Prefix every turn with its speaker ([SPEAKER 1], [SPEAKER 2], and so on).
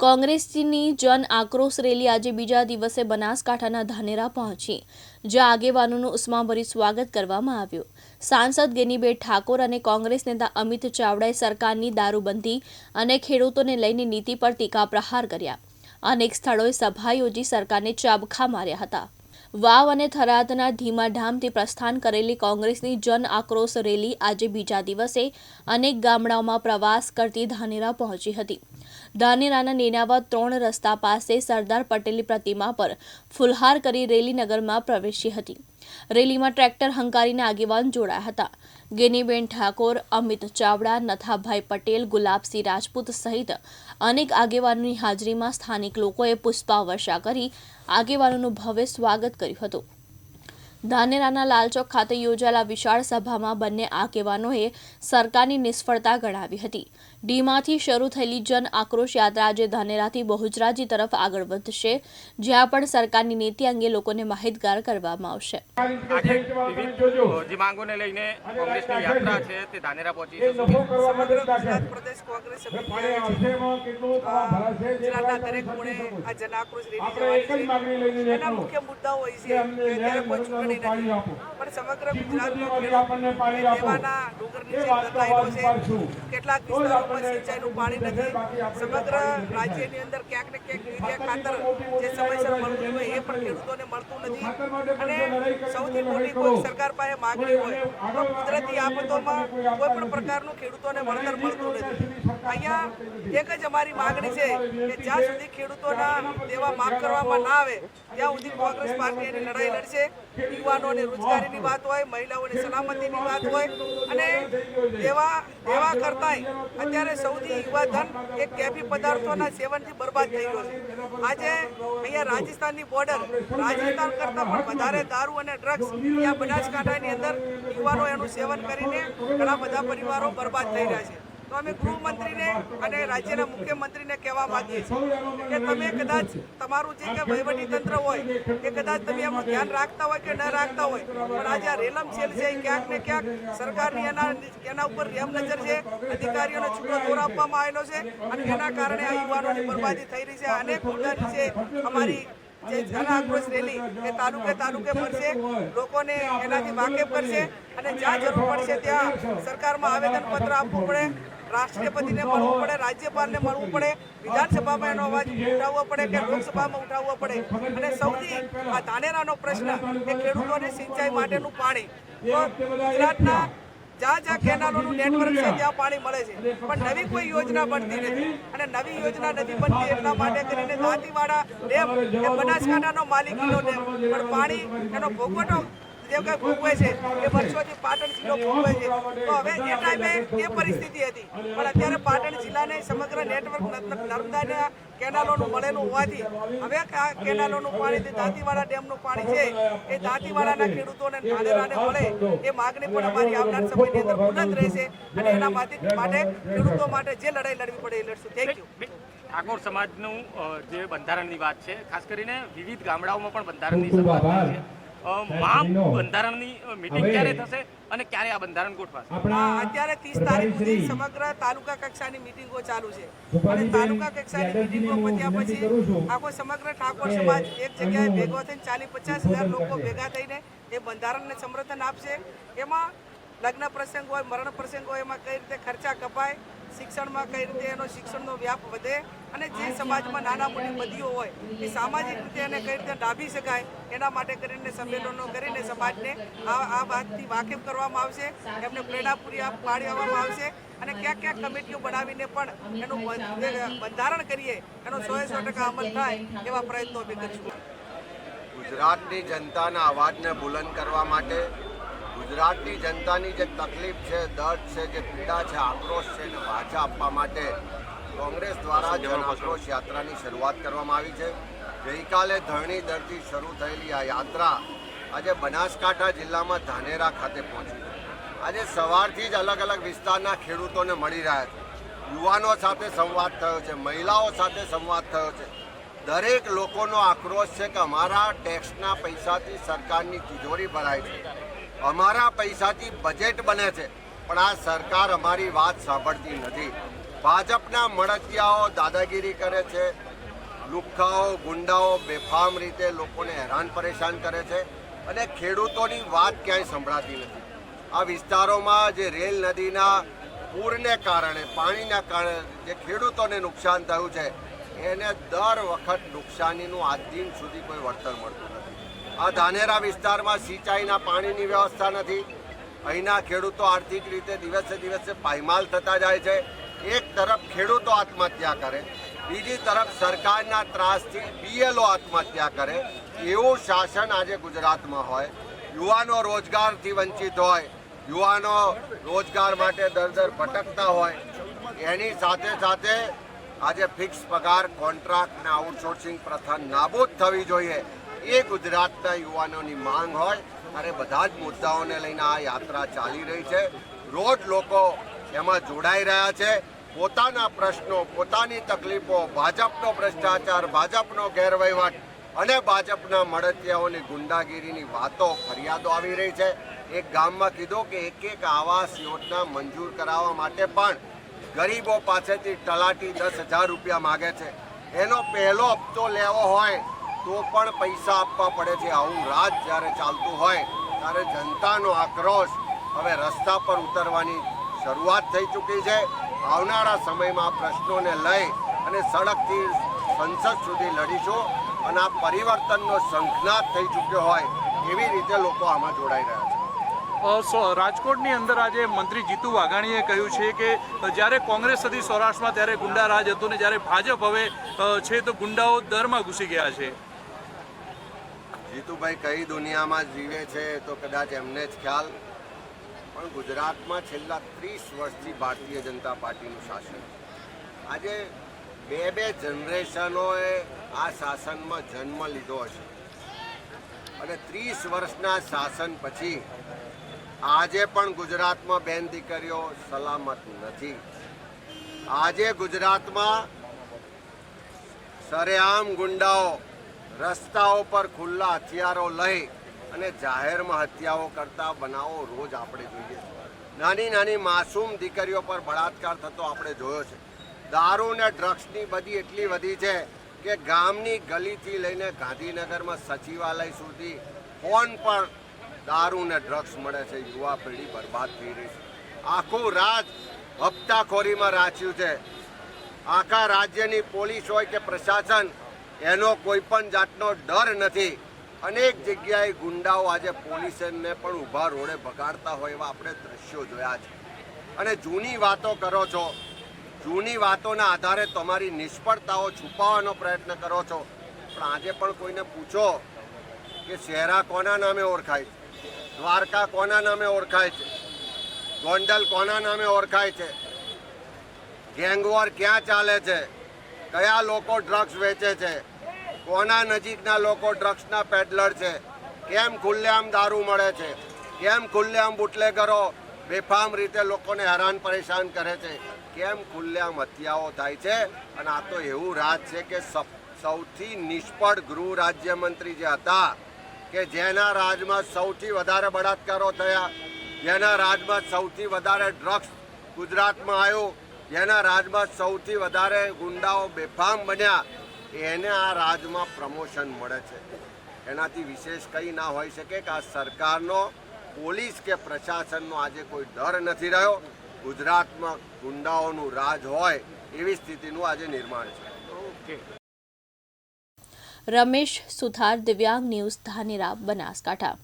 [SPEAKER 1] કોંગ્રેસની જન આક્રોશ રેલી આજે બીજા દિવસે બનાસકાંઠાના ધાનેરા પહોંચી, જ્યાં આગેવાનોનું ઉષ્માભર્યું સ્વાગત કરવામાં આવ્યું। સાંસદ ગેનીબેન ઠાકોર અને કોંગ્રેસ નેતા અમિત ચાવડાએ સરકારની દારૂબંધી અને ખેડૂતોને લઈને નીતિ પર ટીકા પ્રહાર કર્યા। અનેક સ્થળોએ સભા યોજી સરકારને ચાબખા માર્યા હતા। વાવ અને થરાદના ધીમાધામથી પ્રસ્થાન કરેલી કોંગ્રેસની જન આક્રોશ રેલી આજે બીજા દિવસે અનેક ગામડાઓમાં પ્રવાસ કરતી ધાનેરા પહોંચી હતી। ધાનેરાના નેનાવદ 3 રસ્તા પાસે સરદાર પટેલની પ્રતિમા પર ફુલહાર કરી રેલી નગરમાં પ્રવેશી હતી। રેલીમાં ટ્રેક્ટર હંકારીને આગેવાન જોડાયા હતા। ગેનીબેન ઠાકોર, અમિત ચાવડા, નથાભાઈ પટેલ, ગુલાબસિંહ રાજપૂત સહિત અનેક આગેવાનોની હાજરીમાં સ્થાનિક લોકોએ પુષ્પવર્ષા કરી આગેવાનોનું ભવ્ય સ્વાગત કર્યું હતું। ધાનેરાના લાલચોક ખાતે યોજાયેલા વિશાળ સભામાં બંને આગેવાનોએ સરકારની નિષ્ફળતા ગણાવી હતી। ડીમાંથી શરૂ થયેલી જન આક્રોશ યાત્રા આજે ધાનેરાથી બહુચરાજી તરફ આગળ વધશે, જ્યાં પણ સરકારની નીતિ અંગે લોકોને માહિતગાર કરવામાં આવશે।
[SPEAKER 2] આજે વિવિધ માંગોને લઈને કોંગ્રેસની યાત્રા છે તે ધાનેરા પહોંચી છે।
[SPEAKER 3] સમગ્ર ગુજરાત પ્રદેશ કોંગ્રેસ જિલ્લાના દરેક ખૂણે આ જન આક્રોશ રેલી જવાની છે। એના મુખ્ય મુદ્દાઓ હોય છે કે ત્યારે કોઈ ચૂંટણી નથી, પણ સમગ્ર ગુજરાતમાં દેવાના ડુંગર નીચે દટાયેલો છે। કેટલાક વિસ્તારોમાં સિંચાઈનું પાણી નથી। સમગ્ર રાજ્યની અંદર ક્યાંક ને ક્યાંક યુરિયા ખાતર જે સમયસર મળતું હોય એ પણ ખેડૂતોને મળતું નથી। અને સૌથી મોટી કોઈ સરકાર પાસે માગણી હોય તો કુદરતી આફતોમાં કોઈ પણ પ્રકારનું ખેડૂતોને વળતર મળતું નથી। અહીંયા એક જ અમારી માગણી છે કે જ્યાં સુધી ખેડૂતોના દેવા માફ કરવામાં ના આવે ત્યાં સુધી કોંગ્રેસ પાર્ટી એની લડાઈ લડશે। યુવાનોને રોજગારીની વાત હોય, મહિલાઓની સલામતીની વાત હોય, અને દેવા કરતાંય અત્યારે સૌથી યુવા ધન એક કેફી પદાર્થોના સેવનથી બરબાદ થઈ ગયો છે। આજે અહીંયા રાજસ્થાનની બોર્ડર, રાજસ્થાન કરતાં પણ વધારે દારૂ અને ડ્રગ્સ ત્યાં બનાસકાંઠાની અંદર યુવાનો એનું સેવન કરીને ઘણા બધા પરિવારો બરબાદ થઈ રહ્યા છે। તો અમે ગૃહમંત્રીને અને રાજ્યના મુખ્યમંત્રીને કહેવા માંગીએ છીએ કે તમે કદાચ તમારું જે કે વહીવટીતંત્ર હોય એ કદાચ તમે એનું ધ્યાન રાખતા હોય કે ન રાખતા હોય, પણ આજે આ રેલમ છેલ છે ક્યાંક ને ક્યાંક સરકારની એના ઉપર રેમ નજર છે, અધિકારીઓને છૂટો દોર આપવામાં આવેલો છે, અને એના કારણે આ યુવાનોની બરબાદી થઈ રહી છે। અનેક મુદ્દાની છે અમારી જે જન આક્રોશ રેલી એ તાલુકે ફરશે, લોકોને એનાથી વાકેફ કરશે, અને જ્યાં જરૂર પડશે ત્યાં સરકારમાં આવેદનપત્ર આપવું પડે, રાષ્ટ્રપતિને મળવું પડે, રાજ્યપાલને મળવું પડે, વિધાનસભામાં એનો અવાજ ઉઠાવવો પડે કે લોકસભામાં ઉઠાવવો પડે। અને સૌથી આ ધાનેરાનો પ્રશ્ન એ ખેડૂતોને સિંચાઈ માટેનું પાણી, તો ગુજરાતના જ્યાં કેનાલોનું નેટવર્ક છે ત્યાં પાણી મળે છે, પણ નવી કોઈ યોજના બનતી નથી। અને નવી યોજના નથી બનતી એટલા માટે કરીને દાંતીવાડા ડેમ એ બનાસકાંઠાનો માલિકીનો ડેમ, પણ પાણી એનો ભોગવટો જે કંઈ ભોગવે છે એ વર્ષોથી પાટણ જિલ્લો ભોગવે છે। તો હવે એ ટાઈમે એ પરિસ્થિતિ હતી, પણ અત્યારે પાટણ જિલ્લાને સમગ્ર નેટવર્ક નર્મદાના કેનાલોનું મળેલું હોવાથી હવે આ કેનાલોનું પાણી, દાંતીવાડા ડેમનું પાણી છે એ દાંતીવાડાના ખેડૂતોને ધાનેરાને મળે એ માગણી પણ અમારી આવનાર સમયની અંદર બુલંદ રહેશે, અને એના માટે ખેડૂતો માટે જે લડાઈ લડવી પડે એ લડશું। Thank you.
[SPEAKER 2] ઠાકોર સમાજનું જે બંધારણની વાત છે, ખાસ કરીને વિવિધ ગામડાઓમાં પણ બંધારણની શરૂઆત થઈ છે। બંધારણની મીટિંગ ક્યારે થશે અને ક્યારે આ બંધારણ ગોઠવાશે?
[SPEAKER 3] અત્યારે 30 તારીખ સુધી સમગ્ર તાલુકા કક્ષાની મીટિંગો ચાલુ છે, અને તાલુકા કક્ષાની મીટિંગો પત્યા પછી આખો સમગ્ર ઠાકોર સમાજ એક જગ્યાએ ભેગો થઈને 40-50 હજાર લોકો ભેગા થઈને એ બંધારણને સમર્થન આપશે। એમાં લગ્ન પ્રસંગ હોય, મરણ પ્રસંગ હોય, એમાં કઈ રીતે ખર્ચા કપાય, શિક્ષણમાં કઈ રીતે એનો શિક્ષણનો વ્યાપ વધે, અને જે સમાજમાં નાના મોટી બદીઓ હોય એ સામાજિક રીતે એને કઈ રીતે ડાબી શકાય, એના માટે કરીને સંમેલનો કરીને સમાજને આ વાતથી વાકેફ કરવામાં આવશે, એમને પ્રેરણા પૂરી પાડવામાં આવશે, અને ક્યાંક ક્યાંક કમિટીઓ બનાવીને પણ એનું બંધારણ કરીએ એનો 100% અમલ થાય એવા પ્રયત્નો અમે કરીશું।
[SPEAKER 4] ગુજરાતની જનતાના અવાજને બુલંદ કરવા માટે, ગુજરાતની જનતાની જે તકલીફ છે, દર્દ છે, જે પીડા છે, આક્રોશ છે, એને વાચા આપવા માટે કોંગ્રેસ દ્વારા જન આક્રોશ યાત્રાની શરૂઆત કરવામાં આવી છે। ગઈકાલે ધરણી દરથી શરૂ થયેલી આ યાત્રા આજે બનાસકાંઠા જિલ્લામાં ધાનેરા ખાતે પહોંચી। આજે સવારથી જ અલગ અલગ વિસ્તારના ખેડૂતોને મળી રહ્યા છે, યુવાનો સાથે સંવાદ થયો છે, મહિલાઓ સાથે સંવાદ થયો છે। દરેક લોકોનો આક્રોશ છે કે અમારા ટેક્સના પૈસાથી સરકારની તિજોરી ભરાય છે, અમારા પૈસાથી બજેટ બને છે, પણ આ સરકાર અમારી વાત સાંભળતી નથી। ભાજપના મળતિયાઓ દાદાગીરી કરે છે, લુખ્ખાઓ ગુંડાઓ બેફામ રીતે લોકોને હેરાન પરેશાન કરે છે અને ખેડૂતોની વાત ક્યાંય સંભળાતી નથી. આ વિસ્તારોમાં જે રેલ નદીના પૂરને કારણે પાણીના કારણે જે ખેડૂતોને નુકસાન થયું છે એને દર વખત નુકસાનીનું આજ દિન સુધી કોઈ વળતર મળતું નથી. આ ધાનેરા વિસ્તારમાં સિંચાઈના પાણીની વ્યવસ્થા નથી. અહીંના ખેડૂતો આર્થિક રીતે દિવસે દિવસે પાયમાલ થતા જાય છે. એક તરફ ખેડૂતો આત્મહત્યા કરે, બીજી તરફ સરકારના ત્રાસથી BLO આત્મહત્યા કરે. એવું શાસન આજે ગુજરાતમાં હોય, યુવાનો રોજગારથી વંચિત હોય, યુવાનો રોજગાર માટે દર ભટકતા હોય, એની સાથે સાથે આજે ફિક્સ પગાર, કોન્ટ્રાક્ટ અને આઉટસોર્સિંગ પ્રથા નાબૂદ થવી જોઈએ એ ગુજરાતના યુવાનોની માંગ હોય. ત્યારે બધા જ મુદ્દાઓને લઈને આ યાત્રા ચાલી રહી છે. રોજ લોકો એમાં જોડાઈ રહ્યા છે. પોતાના પ્રશ્નો, પોતાની તકલીફો, ભાજપનો ભ્રષ્ટાચાર, ભાજપનો ગેરવહીવટ અને ભાજપના મળતિયાઓની ગુંડાગીરીની વાતો, ફરિયાદો આવી રહી છે. એક ગામમાં કીધું કે એક આવાસ યોજના મંજૂર કરાવવા માટે પણ ગરીબો પાસેથી તલાટી 10,000 રૂપિયા માગે છે. એનો પહેલો હપ્તો લેવો હોય તો પણ પૈસા આપવા પડે છે. આવું રાજ જ્યારે ચાલતું હોય ત્યારે જનતાનો આક્રોશ હવે રસ્તા પર ઉતરવાની શરૂઆત થઈ ચૂકી છે. આવનારા સમયમાં આ પ્રશ્નોને લઈ અને સડકથી સંસદ સુધી લડીશું અને આ પરિવર્તનનો શંખનાદ થઈ ચૂક્યો હોય એવી રીતે લોકો આમાં જોડાઈ રહ્યા છે.
[SPEAKER 5] રાજકોટની અંદર આજે મંત્રી જીતુ વાઘાણીએ કહ્યું છે કે જ્યારે કોંગ્રેસ હતી સૌરાષ્ટ્રમાં ત્યારે ગુંડા રાજ હતું ને જ્યારે ભાજપ હવે છે તો ગુંડાઓ દરમાં ઘૂસી ગયા છે.
[SPEAKER 4] જીતુભાઈ કઈ દુનિયામાં જીવે છે તો કદાચ એમને જ ખ્યાલ, પણ ગુજરાતમાં છેલ્લા 30 વર્ષથી ભારતીય જનતા પાર્ટીનું શાસન. આજે બે જનરેશનોએ આ શાસનમાં જન્મ લીધો હશે અને 30 વર્ષના શાસન પછી આજે પણ ગુજરાતમાં બેન દીકરીઓ સલામત નથી. આજે ગુજરાતમાં સરેઆમ ગુંડાઓ રસ્તાઓ પર ખુલ્લા હથિયારો લઈ અને જાહેરમાં હત્યાઓ કરતા બનાવો રોજ આપણે જોઈએ. નાની નાની માસૂમ દીકરીઓ પર બળાત્કાર થતો આપણે જોયો છે. દારૂ ને ડ્રગ્સની બધી એટલી વધી છે કે ગામની ગલીથી લઈને ગાંધીનગરમાં સચિવાલય સુધી ફોન પર દારૂ ને ડ્રગ્સ મળે છે. યુવા પેઢી બરબાદ થઈ રહી છે. આખું રાજ હપ્તાખોરીમાં રાચ્યું છે. આખા રાજ્યની પોલીસ હોય કે પ્રશાસન એનો કોઈ પણ જાતનો ડર નથી. અનેક જગ્યાએ ગુંડાઓ આજે પોલીસને પણ ઊભા રોડે ભગાડતા હોય એવા આપણે દ્રશ્યો જોયા છે. અને જૂની વાતો કરો છો, જૂની વાતોના આધારે તમારી નિષ્ફળતાઓ છુપાવવાનો પ્રયત્ન કરો છો. પણ આજે પણ કોઈને પૂછો કે શહેરા કોના નામે ઓળખાય છે, દ્વારકા કોના નામે ઓળખાય છે, ગોંડલ કોના નામે ઓળખાય છે, ગેંગવોર ક્યાં ચાલે છે, કયા લોકો ડ્રગ્સ વેચે છે, કોના નજીકના લોકો ડ્રગ્સના પેડલર છે, કેમ ખુલ્લેઆમ દારૂ મળે છે, કેમ ખુલ્લેઆમ બુટલેગરો બેફામ રીતે લોકોને હેરાન પરેશાન કરે છે, કેમ ખુલ્લેઆમ હત્યાઓ થાય છે. અને આ તો એવું રાજ છે કે સૌથી નિષ્ફળ ગૃહ રાજ્યમંત્રી જે હતા કે જેના રાજમાં સૌથી વધારે બળાત્કારો થયા, જેના રાજમાં સૌથી વધારે ડ્રગ્સ ગુજરાતમાં આવ્યું, જેના રાજમાં સૌથી વધારે ગુંડાઓ બેફામ બન્યા, એને આ રાજમાં પ્રમોશન મળે છે. એનાથી વિશેષ કંઈ ના હોઈ શકે કે આ સરકારનો, પોલીસ કે પ્રશાસનનો આજે કોઈ ડર નથી રહ્યો. ગુજરાતમાં ગુંડાઓનું રાજ હોય એવી સ્થિતિનું આજે નિર્માણ છે.
[SPEAKER 1] રમેશ સુથાર, દિવ્યાંગ ન્યૂઝ, ધાનેરા, બનાસકાંઠા.